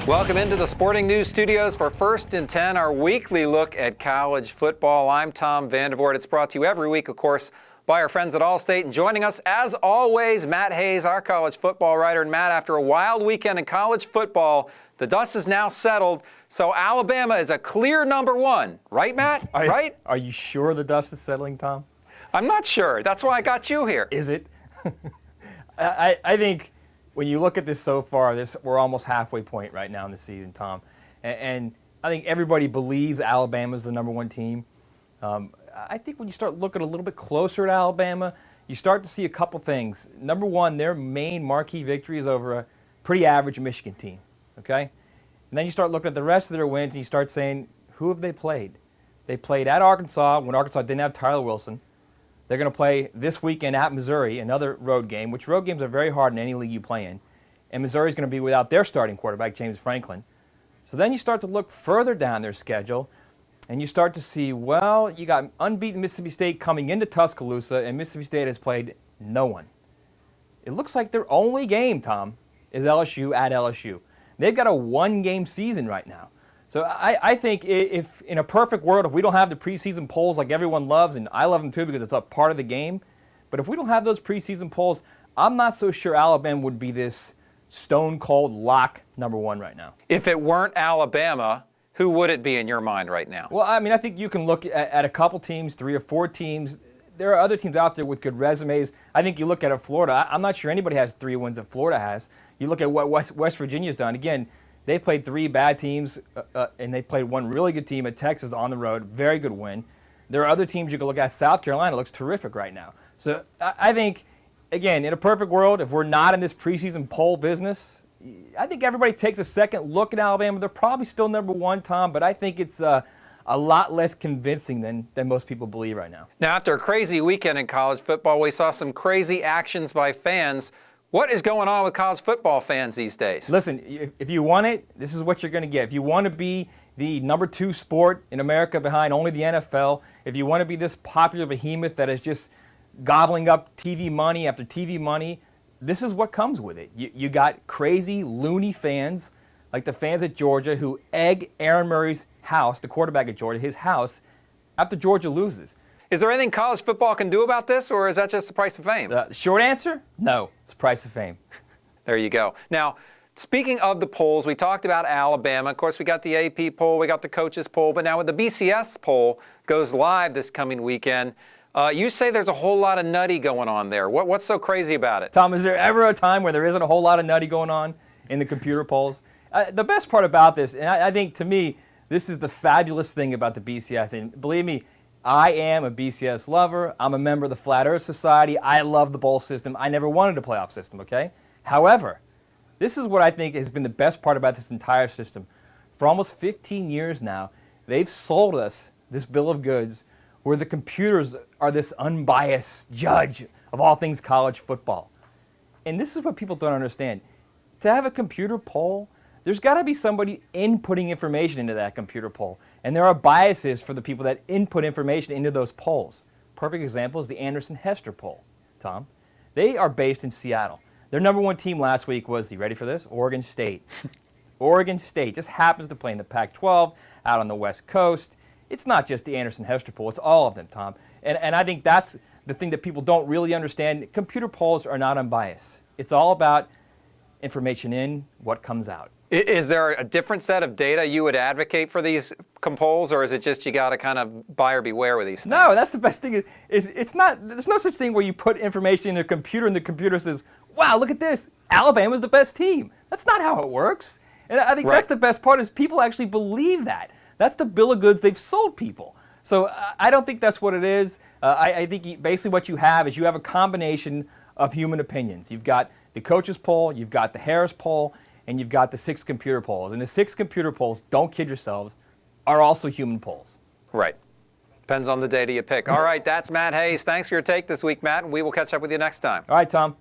Welcome into the Sporting News Studios for First and 10, our weekly look at college football. I'm Tom Vandervoort. It's brought to you every week, of course, by our friends at Allstate. And joining us, as always, Matt Hayes, our college football writer. And Matt, after a wild weekend in college football, the dust is now settled. So Alabama is a clear number one. Right, Matt? Right? Are you sure the dust is settling, Tom? I'm not sure. That's why I got you here. Is it? I think when you look at this so far, we're almost halfway point right now in the season, Tom. And I think everybody believes Alabama's the number one team. I think when you start looking a little bit closer at Alabama, you start to see a couple things. Number one, their main marquee victory is over a pretty average Michigan team, okay? And then you start looking at the rest of their wins and you start saying, who have they played? They played at Arkansas when Arkansas didn't have Tyler Wilson. They're going to play this weekend at Missouri, another road game, which road games are very hard in any league you play in. And Missouri's going to be without their starting quarterback, James Franklin. So then you start to look further down their schedule, and you start to see, well, you got unbeaten Mississippi State coming into Tuscaloosa, and Mississippi State has played no one. It looks like their only game, Tom, is LSU at LSU. They've got a one-game season right now. So I think if in a perfect world, if we don't have the preseason polls like everyone loves, and I love them too because it's a part of the game, but if we don't have those preseason polls, I'm not so sure Alabama would be this stone-cold lock number one right now. If it weren't Alabama, who would it be in your mind right now? Well, I mean, I think you can look at a couple teams, 3 or 4 teams. There are other teams out there with good resumes. I think you look at Florida. I'm not sure anybody has 3 wins that Florida has. You look at what West Virginia's done. Again, they've played 3 bad teams, and they played 1 really good team at Texas on the road. Very good win. There are other teams you can look at. South Carolina looks terrific right now. So I think, again, in a perfect world, if we're not in this preseason poll business, I think everybody takes a second look at Alabama. They're probably still number one, Tom, but I think it's a lot less convincing than most people believe right now. Now, after a crazy weekend in college football, we saw some crazy actions by fans. What is going on with college football fans these days? Listen, if you want it, this is what you're going to get. If you want to be the number 2 sport in America behind only the NFL, if you want to be this popular behemoth that is just gobbling up TV money after TV money, this is what comes with it. You got crazy, loony fans, like the fans at Georgia, who egg Aaron Murray's house, the quarterback at Georgia, his house, after Georgia loses. Is there anything college football can do about this, or is that just the price of fame? Short answer, no. It's the price of fame. There you go. Now, speaking of the polls, we talked about Alabama. Of course, we got the AP poll, we got the coaches poll, but now with the BCS poll goes live this coming weekend, you say there's a whole lot of nutty going on there. What's so crazy about it? Tom, is there ever a time where there isn't a whole lot of nutty going on in the computer polls? The best part about this, and I think to me, this is the fabulous thing about the BCS, and believe me, I am a BCS lover. I'm a member of the Flat Earth Society. I love the bowl system. I never wanted a playoff system, okay? However, this is what I think has been the best part about this entire system. For almost 15 years now, they've sold us this bill of goods where the computers are this unbiased judge of all things college football. And this is what people don't understand. To have a computer poll, there's got to be somebody inputting information into that computer poll. And there are biases for the people that input information into those polls. Perfect example is the Anderson-Hester poll, Tom. They are based in Seattle. Their number 1 team last week was, you ready for this? Oregon State. Oregon State just happens to play in the Pac-12 out on the West Coast. It's not just the Anderson-Hester poll, it's all of them, Tom. And I think that's the thing that people don't really understand. Computer polls are not unbiased. It's all about information in, what comes out. Is there a different set of data you would advocate for these polls, or is it just you got to kind of buyer beware with these things? No, that's the best thing. It's not. There's no such thing where you put information in a computer and the computer says, "Wow, look at this! Alabama's the best team." That's not how it works. And I think that's the best part is people actually believe that. That's the bill of goods they've sold people. So I don't think that's what it is. I think basically what you have is you have a combination of human opinions. You've got the coaches poll, you've got the Harris poll, and you've got the 6 computer polls. And the 6 computer polls, don't kid yourselves, are also human polls. Right. Depends on the data you pick. All right, that's Matt Hayes. Thanks for your take this week, Matt, and we will catch up with you next time. All right, Tom.